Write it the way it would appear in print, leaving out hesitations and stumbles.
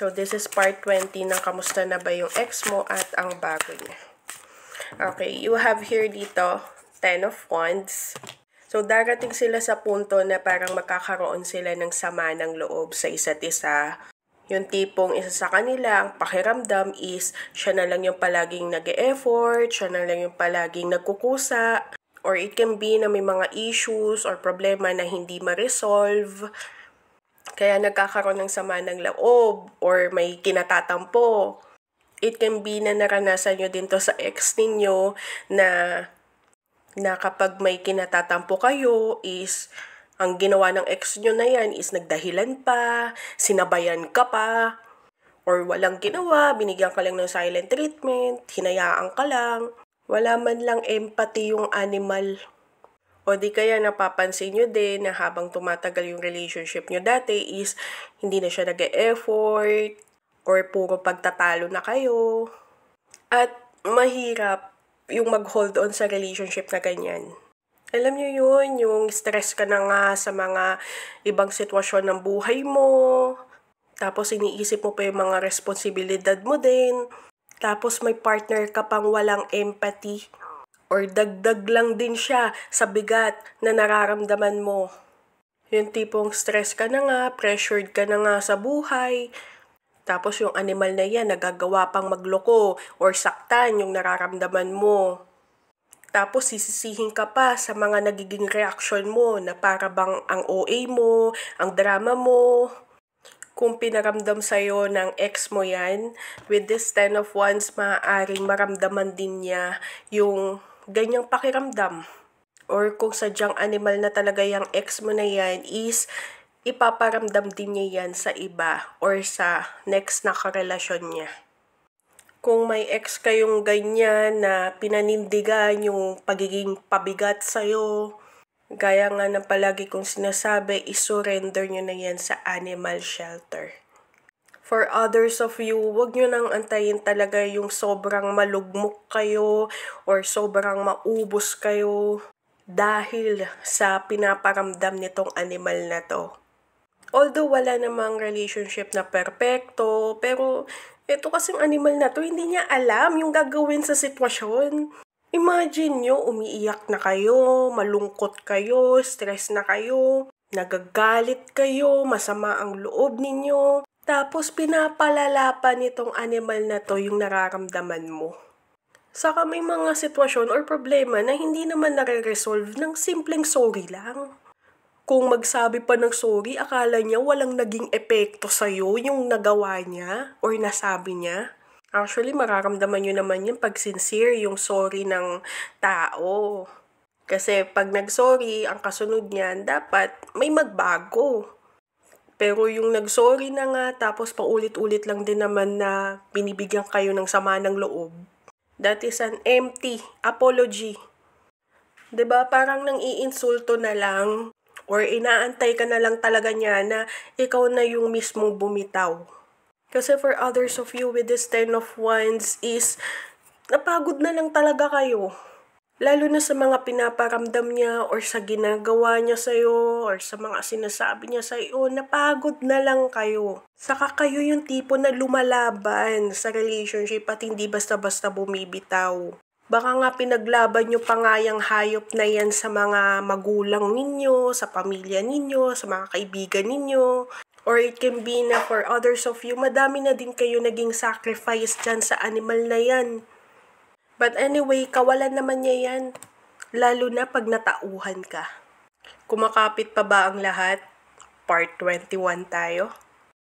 So, this is part 20 ng kamusta na ba yung ex mo at ang bago niya. Okay, you have here dito, 10 of Wands. So, darating sila sa punto na parang magkakaroon sila ng sama ng loob sa isa't isa. Yung tipong isa sa kanila, ang pakiramdam is siya na lang yung palaging nag-e-effort, siya na lang yung palaging nagkukusa, or it can be na may mga issues or problema na hindi ma-resolve. Kaya nagkakaroon ng sama ng loob or may kinatatampo. It can be na naranasan nyo din to sa ex ninyo na kapag may kinatatampo kayo is ang ginawa ng ex nyo na yan is nagdahilan pa, sinabayan ka pa, or walang ginawa, binigyan ka lang ng silent treatment, hinayaan ka lang, wala man lang empathy yung animal. O di kaya napapansin nyo din na habang tumatagal yung relationship nyo dati is hindi na siya nag-e-effort or puro pagtatalo na kayo. At mahirap yung mag-hold on sa relationship na ganyan. Alam nyo yun, yung stress ka na nga sa mga ibang sitwasyon ng buhay mo. Tapos iniisip mo pa yung mga responsibilidad mo din. Tapos may partner ka pang walang empathy. Or dagdag lang din siya sa bigat na nararamdaman mo. Yung tipong stress ka na nga, pressured ka na nga sa buhay. Tapos yung animal na yan, nagagawa pang magloko or saktan yung nararamdaman mo. Tapos sisisihin ka pa sa mga nagiging reaction mo na para bang ang OA mo, ang drama mo. Kung pinaramdam sa'yo ng ex mo yan, with this 10 of Wands, maaaring maramdaman din niya yung ganyang pakiramdam. Or kung sadyang animal na talaga yung ex mo na yan is ipaparamdam din niya yan sa iba or sa next na karelasyon niya. Kung may ex kayong ganyan na pinanindigan yung pagiging pabigat sa'yo, gaya nga ng palagi kong sinasabi, isurrender nyo na yan sa animal shelter. For others of you, huwag nyo nang antayin talaga yung sobrang malugmok kayo or sobrang maubos kayo dahil sa pinaparamdam nitong animal na to. Although wala namang relationship na perpekto, pero ito kasing animal na to, hindi niya alam yung gagawin sa sitwasyon. Imagine nyo, umiiyak na kayo, malungkot kayo, stress na kayo, nagagalit kayo, masama ang loob ninyo. Tapos pinapalala pa nitong animal na to yung nararamdaman mo. Saka may mga sitwasyon or problema na hindi naman nare-resolve ng simpleng sorry lang. Kung magsabi pa ng sorry, akala niya walang naging epekto sa'yo yung nagawa niya or nasabi niya. Actually, mararamdaman nyo naman yun pag sincere yung sorry ng tao. Kasi pag nag-sorry, ang kasunod niyan, dapat may magbago. Pero yung nag-sorry na nga, tapos paulit-ulit lang din naman na binibigyan kayo ng sama ng loob, that is an empty apology. 'Di ba? Parang nang iinsulto na lang or inaantay ka na lang talaga niya na ikaw na yung mismong bumitaw. Kasi for others of you with this 10 of Wands is napagod na lang talaga kayo. Lalo na sa mga pinaparamdam niya or sa ginagawa niya sa'yo or sa mga sinasabi niya sa'yo, napagod na lang kayo. Saka kayo yung tipo na lumalaban sa relationship at hindi basta-basta bumibitaw. Baka nga pinaglaban nyo pa nga yung hayop na yan sa mga magulang ninyo, sa pamilya ninyo, sa mga kaibigan ninyo. Or it can be na for others of you, madami na din kayo naging sacrifice dyan sa animal na yan. But anyway, kawalan naman niya yan. Lalo na pag natauhan ka. Kumakapit pa ba ang lahat? Part 21 tayo.